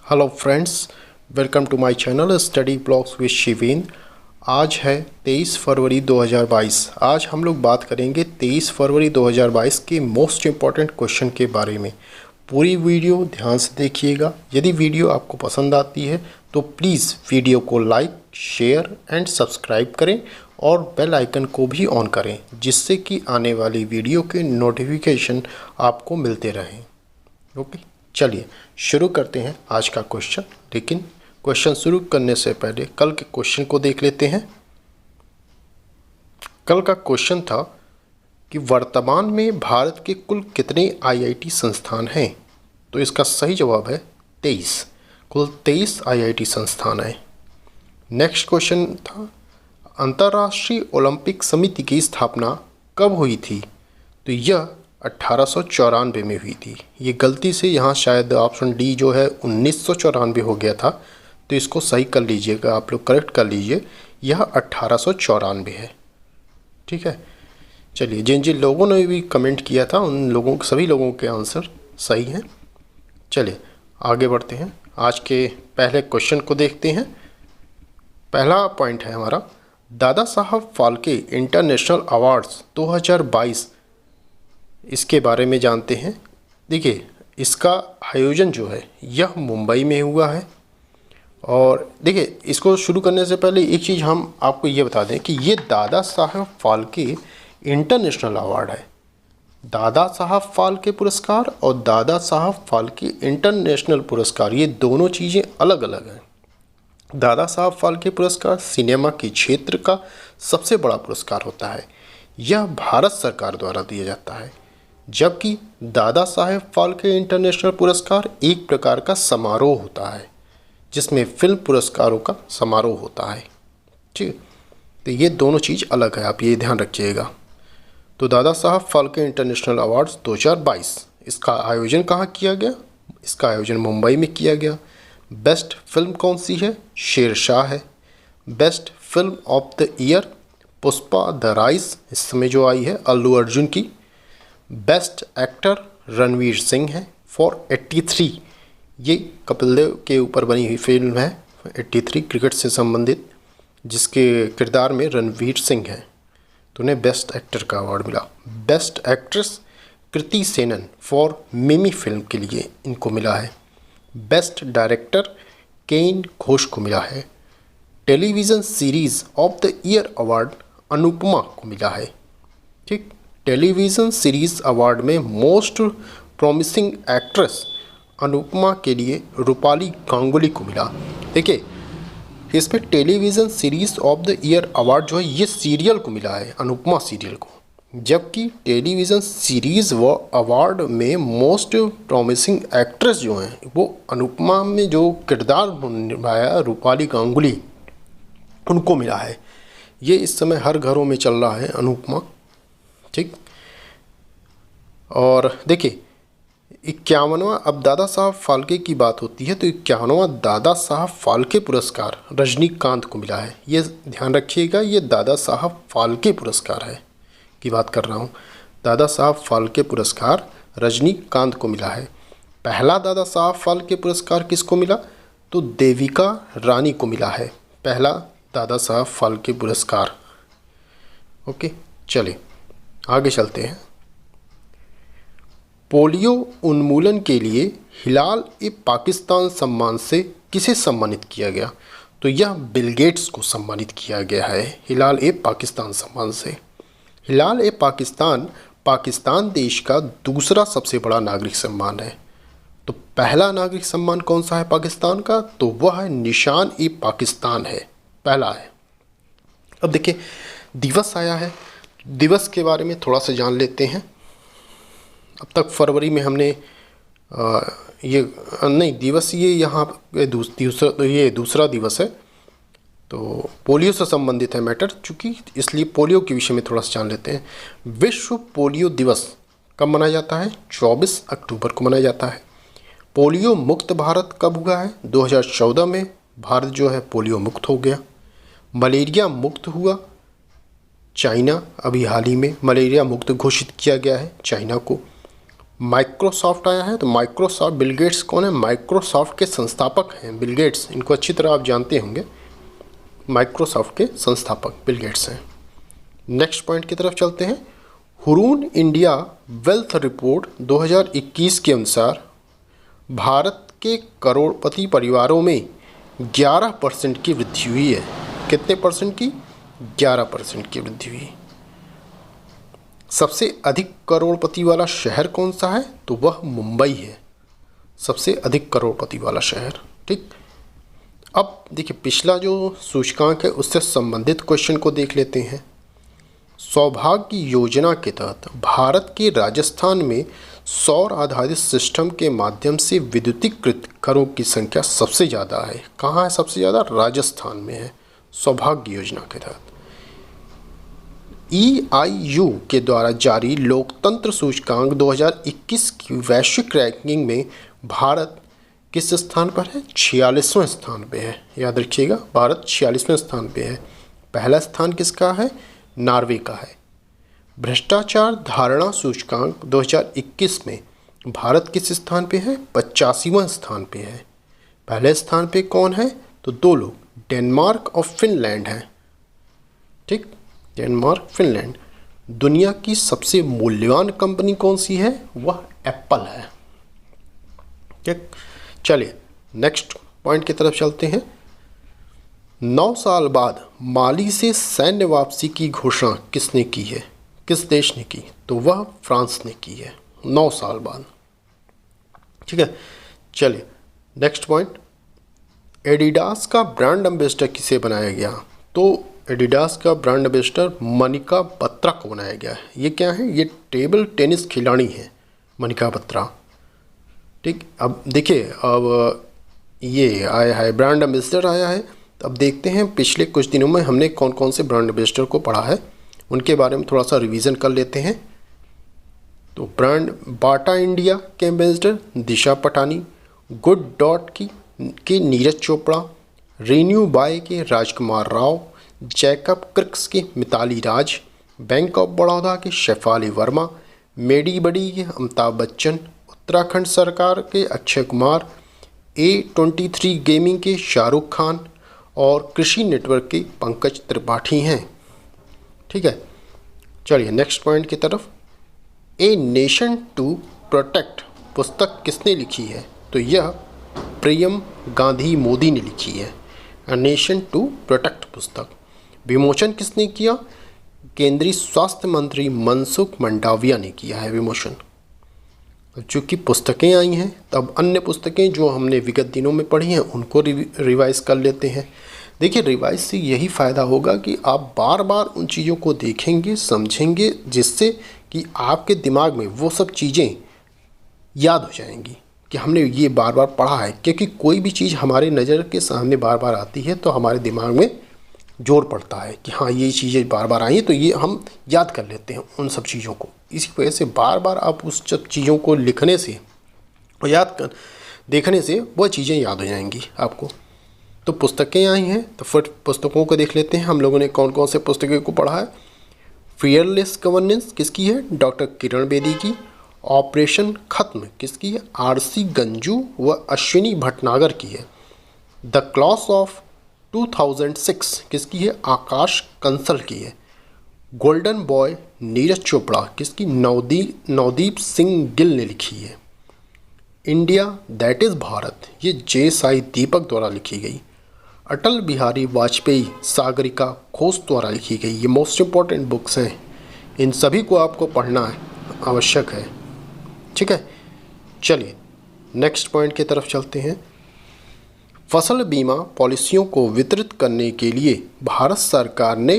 Hello friends, welcome to my channel study blogs with Shivendra. आज है 23 फरवरी 2022। आज हम लोग बात करेंगे 23 फरवरी 2022 के मोस्ट इम्पॉर्टेंट क्वेश्चन के बारे में। पूरी वीडियो ध्यान से देखिएगा। यदि वीडियो आपको पसंद आती है तो प्लीज़ वीडियो को लाइक, शेयर एंड सब्सक्राइब करें और बेल आइकन को भी ऑन करें, जिससे कि आने वाली वीडियो के नोटिफिकेशन आपको मिलते रहें। ओके, चलिए शुरू करते हैं आज का क्वेश्चन। लेकिन क्वेश्चन शुरू करने से पहले कल के क्वेश्चन को देख लेते हैं। कल का क्वेश्चन था कि वर्तमान में भारत के कुल कितने आईआईटी संस्थान हैं। तो इसका सही जवाब है 23। कुल 23 आईआईटी संस्थान हैं। नेक्स्ट क्वेश्चन था अंतर्राष्ट्रीय ओलंपिक समिति की स्थापना कब हुई थी। तो यह 1894 में हुई थी। ये गलती से यहाँ शायद ऑप्शन डी जो है 1994 हो गया था, तो इसको सही कर लीजिएगा, आप लोग करेक्ट कर लीजिए। यह 1894 है। ठीक है, चलिए जिन जिन लोगों ने भी कमेंट किया था उन लोगों सभी लोगों के आंसर सही हैं। चलिए आगे बढ़ते हैं। आज के पहले क्वेश्चन को देखते हैं। पहला पॉइंट है हमारा दादा साहब फाल्के इंटरनेशनल अवार्ड्स 2022। इसके बारे में जानते हैं। देखिए, इसका आयोजन जो है यह मुंबई में हुआ है। और देखिए, इसको शुरू करने से पहले एक चीज़ हम आपको ये बता दें कि ये दादा साहब फाल्के इंटरनेशनल अवार्ड है। दादा साहब फाल्के पुरस्कार और दादा साहब फाल्के इंटरनेशनल पुरस्कार, ये दोनों चीज़ें अलग अलग हैं। दादा साहब फाल्के पुरस्कार सिनेमा के क्षेत्र का सबसे बड़ा पुरस्कार होता है। यह भारत सरकार द्वारा दिया जाता है, जबकि दादा साहेब फाल्के इंटरनेशनल पुरस्कार एक प्रकार का समारोह होता है, जिसमें फिल्म पुरस्कारों का समारोह होता है। ठीक, तो ये दोनों चीज़ अलग है, आप ये ध्यान रखिएगा। तो दादा साहब फाल्के इंटरनेशनल अवार्ड्स 2022, इसका आयोजन कहाँ किया गया। इसका आयोजन मुंबई में किया गया। बेस्ट फिल्म कौन सी है। शेरशाह है। Best film of the year Pushpa the rise, इस समय जो आई है अल्लू अर्जुन की। बेस्ट एक्टर रणवीर सिंह है फॉर 83। ये कपिल देव के ऊपर बनी हुई फिल्म है 83, क्रिकेट से संबंधित, जिसके किरदार में रणवीर सिंह है, तो उन्हें बेस्ट एक्टर का अवार्ड मिला। Best actress Kriti Sanon for मिमी फिल्म के लिए इनको मिला है। बेस्ट डायरेक्टर केन घोष को मिला है। Television series of the year award Anupama को मिला है। ठीक, टेलीविज़न सीरीज़ अवार्ड में मोस्ट प्रॉमिसिंग एक्ट्रेस अनुपमा के लिए रूपाली गांगुली को मिला। देखिए, इसमें television series of the year award जो है ये सीरियल को मिला है, अनुपमा सीरियल को, जबकि टेलीविज़न सीरीज़ व अवार्ड में मोस्ट प्रॉमिसिंग एक्ट्रेस जो हैं वो अनुपमा में जो किरदार निभाया रूपाली गांगुली, उनको मिला है। ये इस समय हर घरों में चल रहा है अनुपमा। ठीक, और देखिए 51वां, अब दादा साहब फाल्के की बात होती है तो 51वां दादा साहब फाल्के पुरस्कार रजनीकांत को मिला है। ये ध्यान रखिएगा, ये दादा साहब फाल्के पुरस्कार है की बात कर रहा हूँ। दादा साहब फाल्के पुरस्कार रजनीकांत को मिला है। पहला दादा साहब फाल्के पुरस्कार किसको मिला, तो देविका रानी को मिला है, पहला दादा साहब फाल्के पुरस्कार। ओके, चलिए आगे चलते हैं। पोलियो उन्मूलन के लिए हिलाल ए पाकिस्तान सम्मान से किसे सम्मानित किया गया। तो यह बिल गेट्स को सम्मानित किया गया है हिलाल ए पाकिस्तान सम्मान से। हिलाल ए पाकिस्तान पाकिस्तान देश का दूसरा सबसे बड़ा नागरिक सम्मान है। तो पहला नागरिक सम्मान कौन सा है पाकिस्तान का, तो वह है निशान ए पाकिस्तान है, पहला है। अब देखिए दिवस आया है, दिवस के बारे में थोड़ा सा जान लेते हैं। अब तक फरवरी में हमने ये नहीं दिवस, ये यहाँ दूसरा दिवस है, तो पोलियो से संबंधित है मैटर, चूँकि इसलिए पोलियो के विषय में थोड़ा सा जान लेते हैं। विश्व पोलियो दिवस कब मनाया जाता है, 24 अक्टूबर को मनाया जाता है। पोलियो मुक्त भारत कब हुआ है, 2014 में भारत जो है पोलियो मुक्त हो गया। मलेरिया मुक्त हुआ चाइना, अभी हाल ही में मलेरिया मुक्त घोषित किया गया है चाइना को। माइक्रोसॉफ्ट आया है। तो माइक्रोसॉफ्ट, बिल गेट्स कौन है? माइक्रोसॉफ्ट के संस्थापक हैं बिल गेट्स, इनको अच्छी तरह आप जानते होंगे। माइक्रोसॉफ्ट के संस्थापक बिल गेट्स हैं। नेक्स्ट पॉइंट की तरफ चलते हैं। हुरून इंडिया वेल्थ रिपोर्ट 2021 के अनुसार भारत के करोड़पति परिवारों में 11% की वृद्धि हुई है। कितने परसेंट की? 11% की वृद्धि हुई। सबसे अधिक करोड़पति वाला शहर कौन सा है? तो वह मुंबई है, सबसे अधिक करोड़पति वाला शहर। ठीक, अब देखिए पिछला जो सूचकांक है उससे संबंधित क्वेश्चन को देख लेते हैं। सौभाग्य योजना के तहत भारत के राजस्थान में सौर आधारित सिस्टम के माध्यम से विद्युतीकृत घरों की संख्या सबसे ज़्यादा है। कहाँ है सबसे ज़्यादा? राजस्थान में है, सौभाग्य योजना के तहत। EIU के द्वारा जारी लोकतंत्र सूचकांक 2021 की वैश्विक रैंकिंग में भारत किस स्थान पर है? 46वें स्थान पे है। याद रखिएगा, भारत 46वें स्थान पे है। पहला स्थान किसका है? नॉर्वे का है। भ्रष्टाचार धारणा सूचकांक 2021 में भारत किस स्थान पे है? 85वें स्थान पे है। पहले स्थान पे कौन है? तो दो लोग, डेनमार्क और फिनलैंड हैं। ठीक, डेनमार्क, फिनलैंड। दुनिया की सबसे मूल्यवान कंपनी कौन सी है? वह एप्पल है। ठीक, चलिए नेक्स्ट पॉइंट की तरफ चलते हैं। 9 साल बाद माली से सैन्य वापसी की घोषणा किसने की है? किस देश ने की? तो वह फ्रांस ने की है, 9 साल बाद। ठीक है, चलिए नेक्स्ट पॉइंट। एडिडास का ब्रांड एम्बेसडर किसे बनाया गया? तो एडिडास का ब्रांड एम्बेसडर मनिका बत्रा को बनाया गया है। ये क्या है? ये टेबल टेनिस खिलाड़ी हैं, मनिका बत्रा। ठीक, अब देखिए, अब ये आया है, ब्रांड एम्बेसडर आया है। तो अब देखते हैं पिछले कुछ दिनों में हमने कौन कौन से ब्रांड एम्बेसडर को पढ़ा है, उनके बारे में थोड़ा सा रिवीजन कर लेते हैं। तो ब्रांड बाटा इंडिया के एम्बेसडर दिशा पटानी, गुड डॉट की नीरज चोपड़ा, रीन्यू बाय के राजकुमार राव, जैकब क्रिक्स की मिताली राज, बैंक ऑफ बड़ौदा के शेफाली वर्मा, मेडी बडी के अमिताभ बच्चन, उत्तराखंड सरकार के अक्षय कुमार, A23 गेमिंग के शाहरुख खान और कृषि नेटवर्क के पंकज त्रिपाठी हैं। ठीक है, चलिए नेक्स्ट पॉइंट की तरफ। ए नेशन टू प्रोटेक्ट पुस्तक किसने लिखी है? तो यह प्रियम गांधी मोदी ने लिखी है। ए नेशन टू प्रोटेक्ट पुस्तक विमोचन किसने किया? केंद्रीय स्वास्थ्य मंत्री मनसुख मंडाविया ने किया है विमोचन। चूँकि पुस्तकें आई हैं, तब अन्य पुस्तकें जो हमने विगत दिनों में पढ़ी हैं उनको रिवाइज़ कर लेते हैं। देखिए, रिवाइज से यही फ़ायदा होगा कि आप बार बार उन चीज़ों को देखेंगे, समझेंगे, जिससे कि आपके दिमाग में वो सब चीज़ें याद हो जाएंगी कि हमने ये बार बार पढ़ा है। क्योंकि कोई भी चीज़ हमारे नज़र के सामने बार बार आती है तो हमारे दिमाग में जोर पड़ता है कि हाँ, ये चीज़ें बार बार आई हैं, तो ये हम याद कर लेते हैं उन सब चीज़ों को। इसी वजह से बार बार आप उस सब चीज़ों को लिखने से और देखने से वह चीज़ें याद हो जाएंगी आपको। तो पुस्तकें आई हैं, तो फिर पुस्तकों को देख लेते हैं हम लोगों ने कौन कौन से पुस्तकों को पढ़ा है। फियरलेस गवर्नेंस किसकी है? डॉक्टर किरण बेदी की। ऑपरेशन खत्म किसकी है? RC गंजू व अश्विनी भटनागर की है। द क्लॉस ऑफ 2006 किसकी है? आकाश कंसल की है। गोल्डन बॉय नीरज चोपड़ा किसकी? नवदीप सिंह गिल ने लिखी है। इंडिया दैट इज़ भारत, ये जे साई दीपक द्वारा लिखी गई। अटल बिहारी वाजपेयी सागरिका घोष द्वारा लिखी गई। ये मोस्ट इम्पॉर्टेंट बुक्स हैं, इन सभी को आपको पढ़ना है, आवश्यक है। ठीक है, चलिए नेक्स्ट पॉइंट की तरफ चलते हैं। फसल बीमा पॉलिसियों को वितरित करने के लिए भारत सरकार ने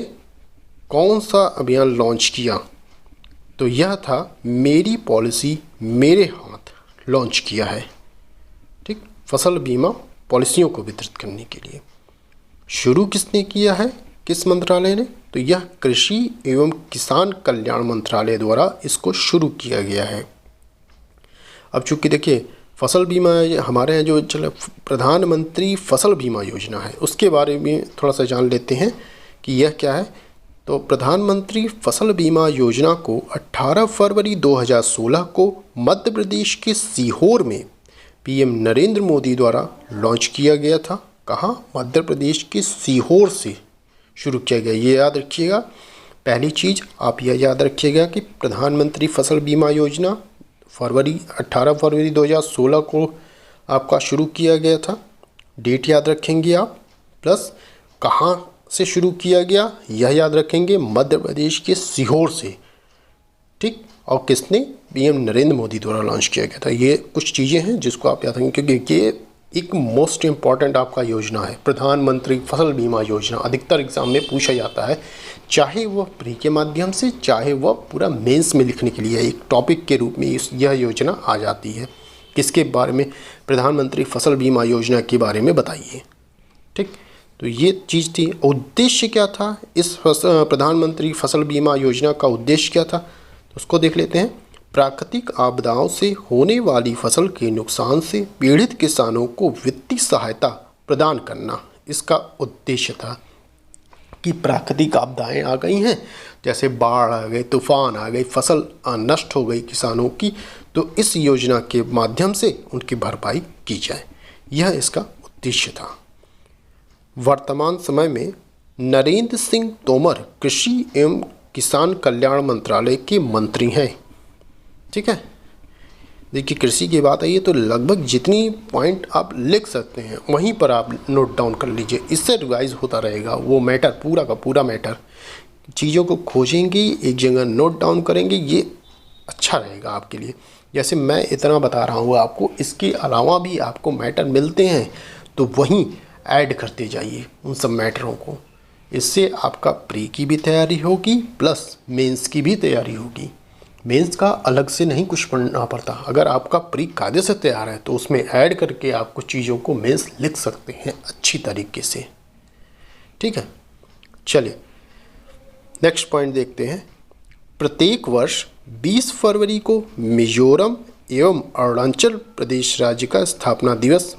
कौन सा अभियान लॉन्च किया? तो यह था मेरी पॉलिसी मेरे हाथ लॉन्च किया है। ठीक, फसल बीमा पॉलिसियों को वितरित करने के लिए शुरू किसने किया है? किस मंत्रालय ने? तो यह कृषि एवं किसान कल्याण मंत्रालय द्वारा इसको शुरू किया गया है। अब चूँकि देखिए, फसल बीमा हमारे यहाँ जो चल प्रधानमंत्री फसल बीमा योजना है, उसके बारे में थोड़ा सा जान लेते हैं कि यह क्या है। तो प्रधानमंत्री फसल बीमा योजना को 18 फरवरी 2016 को मध्य प्रदेश के सीहोर में पीएम नरेंद्र मोदी द्वारा लॉन्च किया गया था। कहाँ? मध्य प्रदेश के सीहोर से शुरू किया गया, ये याद रखिएगा। पहली चीज़ आप यह याद रखिएगा कि प्रधानमंत्री फसल बीमा योजना 18 फरवरी 2016 को आपका शुरू किया गया था। डेट याद रखेंगे आप, प्लस कहाँ से शुरू किया गया यह याद रखेंगे, मध्य प्रदेश के सीहोर से, ठीक। और किसने? पीएम नरेंद्र मोदी द्वारा लॉन्च किया गया था। ये कुछ चीज़ें हैं जिसको आप याद रखेंगे, क्योंकि ये एक मोस्ट इम्पॉर्टेंट आपका योजना है, प्रधानमंत्री फसल बीमा योजना। अधिकतर एग्जाम में पूछा जाता है, चाहे वह प्री के माध्यम से, चाहे वह पूरा मेंस में लिखने के लिए एक टॉपिक के रूप में यह योजना आ जाती है। किसके बारे में? प्रधानमंत्री फसल बीमा योजना के बारे में बताइए, ठीक। तो ये चीज़ थी। उद्देश्य क्या था इस प्रधानमंत्री फसल बीमा योजना का? उद्देश्य क्या था तो उसको देख लेते हैं। प्राकृतिक आपदाओं से होने वाली फसल के नुकसान से पीड़ित किसानों को वित्तीय सहायता प्रदान करना इसका उद्देश्य था। कि प्राकृतिक आपदाएं आ गई हैं, जैसे बाढ़ आ गई, तूफान आ गई, फसल नष्ट हो गई किसानों की, तो इस योजना के माध्यम से उनकी भरपाई की जाए, यह इसका उद्देश्य था। वर्तमान समय में नरेंद्र सिंह तोमर कृषि एवं किसान कल्याण मंत्रालय के मंत्री हैं, ठीक है। देखिए, कृषि की बात आई है तो लगभग जितनी पॉइंट आप लिख सकते हैं वहीं पर आप नोट डाउन कर लीजिए, इससे रिवाइज होता रहेगा वो मैटर, पूरा का पूरा मैटर। चीज़ों को खोजेंगे, एक जगह नोट डाउन करेंगे, ये अच्छा रहेगा आपके लिए। जैसे मैं इतना बता रहा हूँ आपको, इसके अलावा भी आपको मैटर मिलते हैं तो वहीं ऐड करते जाइए उन सब मैटरों को। इससे आपका प्री की भी तैयारी होगी, प्लस मेंस की भी तैयारी होगी। मेंस का अलग से नहीं कुछ पढ़ना पड़ता, अगर आपका प्री कायदे से तैयार है तो उसमें ऐड करके आप कुछ चीज़ों को मेंस लिख सकते हैं अच्छी तरीके से, ठीक है। चलिए नेक्स्ट पॉइंट देखते हैं। प्रत्येक वर्ष 20 फरवरी को मिजोरम एवं अरुणाचल प्रदेश राज्य का स्थापना दिवस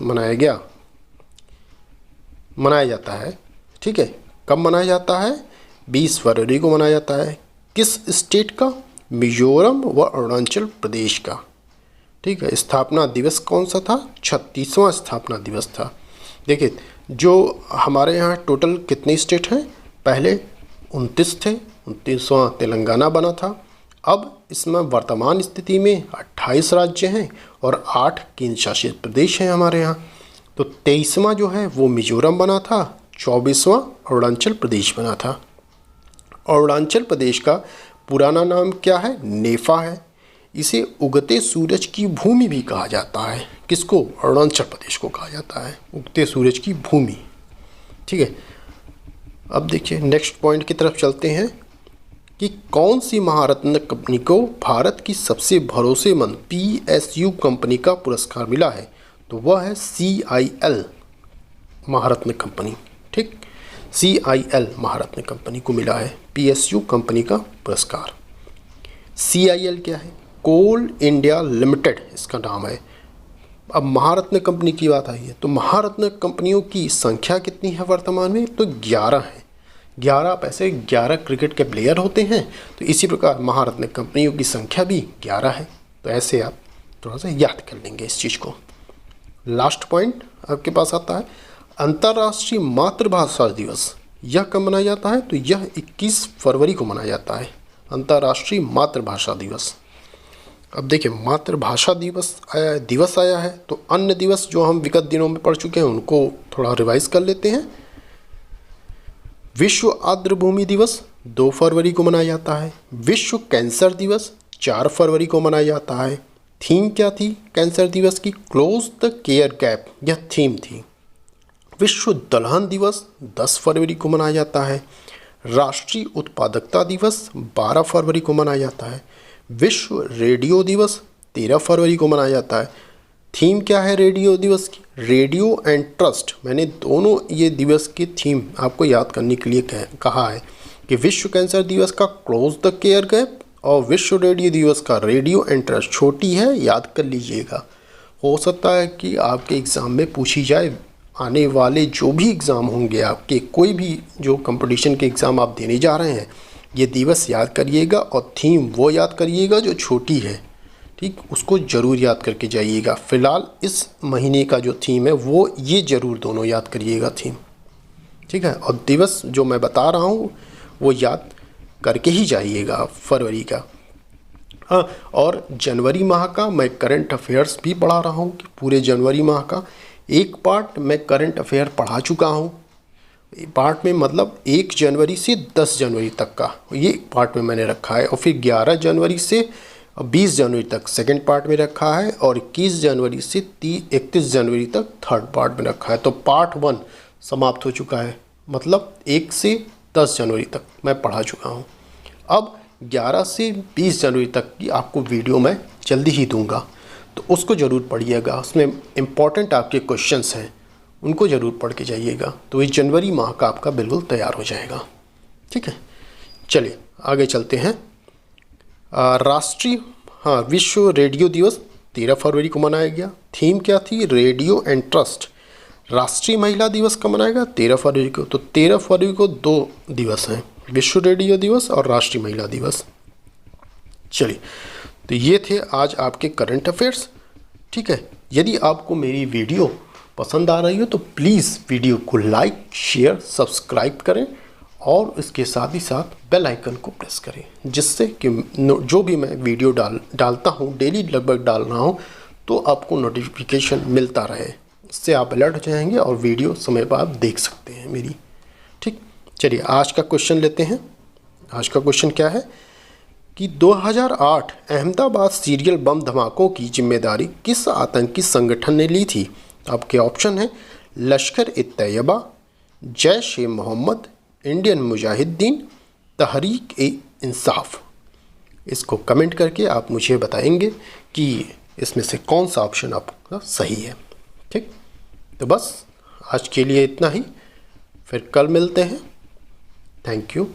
मनाया जाता है, ठीक है। कब मनाया जाता है? 20 फरवरी को मनाया जाता है। किस स्टेट का? मिजोरम व अरुणाचल प्रदेश का, ठीक है। स्थापना दिवस कौन सा था? 36वां स्थापना दिवस था। देखिए, जो हमारे यहाँ टोटल कितने स्टेट हैं? पहले 29 थे, 29वां तेलंगाना बना था। अब इसमें वर्तमान स्थिति में 28 राज्य हैं और 8 केंद्र शासित प्रदेश हैं हमारे यहाँ। तो 23वां जो है वो मिजोरम बना था, 24वां अरुणाचल प्रदेश बना था। अरुणाचल प्रदेश का पुराना नाम क्या है? नेफा है। इसे उगते सूरज की भूमि भी कहा जाता है। किसको? अरुणाचल प्रदेश को कहा जाता है उगते सूरज की भूमि, ठीक है। अब देखिए नेक्स्ट पॉइंट की तरफ चलते हैं कि कौन सी महारत्न कंपनी को भारत की सबसे भरोसेमंद PSU कंपनी का पुरस्कार मिला है? तो वह है CIL महारत्न कंपनी, ठीक। CIL महारत्न कंपनी को मिला है PSU कंपनी का पुरस्कार। CIL क्या है? कोल इंडिया लिमिटेड इसका नाम है। अब महारत्न कंपनी की बात आई है तो महारत्न कंपनियों की संख्या कितनी है वर्तमान में? तो 11 है। 11 पैसे 11 क्रिकेट के प्लेयर होते हैं, तो इसी प्रकार महारत्न कंपनियों की संख्या भी 11 है। तो ऐसे आप थोड़ा सा याद कर लेंगे इस चीज़ को। लास्ट पॉइंट आपके पास आता है अंतर्राष्ट्रीय मातृभाषा दिवस। यह कब मनाया जाता है? तो यह 21 फरवरी को मनाया जाता है, अंतर्राष्ट्रीय मातृभाषा दिवस। अब देखिए, मातृभाषा दिवस आया है तो अन्य दिवस जो हम विगत दिनों में पढ़ चुके हैं उनको थोड़ा रिवाइज कर लेते हैं। विश्व आर्द्र भूमि दिवस 2 फरवरी को मनाया जाता है। विश्व कैंसर दिवस 4 फरवरी को मनाया जाता है। थीम क्या थी कैंसर दिवस की? क्लोज द केयर गैप, यह थीम थी। विश्व दलहन दिवस 10 फरवरी को मनाया जाता है। राष्ट्रीय उत्पादकता दिवस 12 फरवरी को मनाया जाता है। विश्व रेडियो दिवस 13 फरवरी को मनाया जाता है। थीम क्या है रेडियो दिवस की? Radio and trust. मैंने दोनों ये दिवस की थीम आपको याद करने के लिए कहा है कि विश्व कैंसर दिवस का क्लोज द केयर गैप और विश्व रेडियो दिवस का रेडियो एंड ट्रस्ट। छोटी है, याद कर लीजिएगा। हो सकता है कि आपके एग्ज़ाम में पूछी जाए आने वाले जो भी एग्ज़ाम होंगे आपके, कोई भी जो कंपटीशन के एग्ज़ाम आप देने जा रहे हैं, ये दिवस याद करिएगा और थीम वो याद करिएगा जो छोटी है, ठीक, उसको ज़रूर याद करके जाइएगा। फ़िलहाल इस महीने का जो थीम है वो ये ज़रूर दोनों याद करिएगा थीम, ठीक है। और दिवस जो मैं बता रहा हूँ वो याद करके ही जाइएगा फरवरी का। हाँ, और जनवरी माह का मैं करंट अफेयर्स भी पढ़ा रहा हूँ कि पूरे जनवरी माह का एक पार्ट मैं करंट अफेयर पढ़ा चुका हूँ। पार्ट में मतलब 1 जनवरी से 10 जनवरी तक का ये पार्ट में मैंने रखा है, और फिर 11 जनवरी से 20 जनवरी तक सेकंड पार्ट में रखा है, और 21 जनवरी से 31 जनवरी तक थर्ड पार्ट में रखा है। तो पार्ट 1 समाप्त हो चुका है, मतलब 1 से 10 जनवरी तक मैं पढ़ा चुका हूँ। अब 11 से 20 जनवरी तक की आपको वीडियो मैं जल्दी ही दूंगा, तो उसको ज़रूर पढ़िएगा। उसमें इम्पॉर्टेंट आपके क्वेश्चंस हैं, उनको ज़रूर पढ़ के जाइएगा, तो इस जनवरी माह का आपका बिल्कुल तैयार हो जाएगा, ठीक है। चलिए आगे चलते हैं। विश्व रेडियो दिवस 13 फरवरी को मनाया गया। थीम क्या थी? Radio and trust. राष्ट्रीय महिला दिवस कब मनाया गया? 13 फरवरी को। तो 13 फरवरी को 2 दिवस हैं, विश्व रेडियो दिवस और राष्ट्रीय महिला दिवस। चलिए, तो ये थे आज आपके करंट अफेयर्स, ठीक है। यदि आपको मेरी वीडियो पसंद आ रही हो तो प्लीज़ वीडियो को लाइक, शेयर, सब्सक्राइब करें, और इसके साथ ही साथ बेल आइकन को प्रेस करें, जिससे कि जो भी मैं वीडियो डालता हूँ, डेली लगभग डाल रहा हूँ, तो आपको नोटिफिकेशन मिलता रहे। इससे आप अलर्ट हो जाएंगे और वीडियो समय पर आप देख सकते हैं मेरी, ठीक। चलिए आज का क्वेश्चन लेते हैं। आज का क्वेश्चन क्या है कि 2008 अहमदाबाद सीरियल बम धमाकों की जिम्मेदारी किस आतंकी संगठन ने ली थी? आपके ऑप्शन हैं लश्कर-ए-तैयबा, जैश-ए-मोहम्मद, इंडियन मुजाहिदीन, तहरीक-ए-इंसाफ। इसको कमेंट करके आप मुझे बताएंगे कि इसमें से कौन सा ऑप्शन आपका सही है, ठीक। तो बस आज के लिए इतना ही, फिर कल मिलते हैं। Thank you.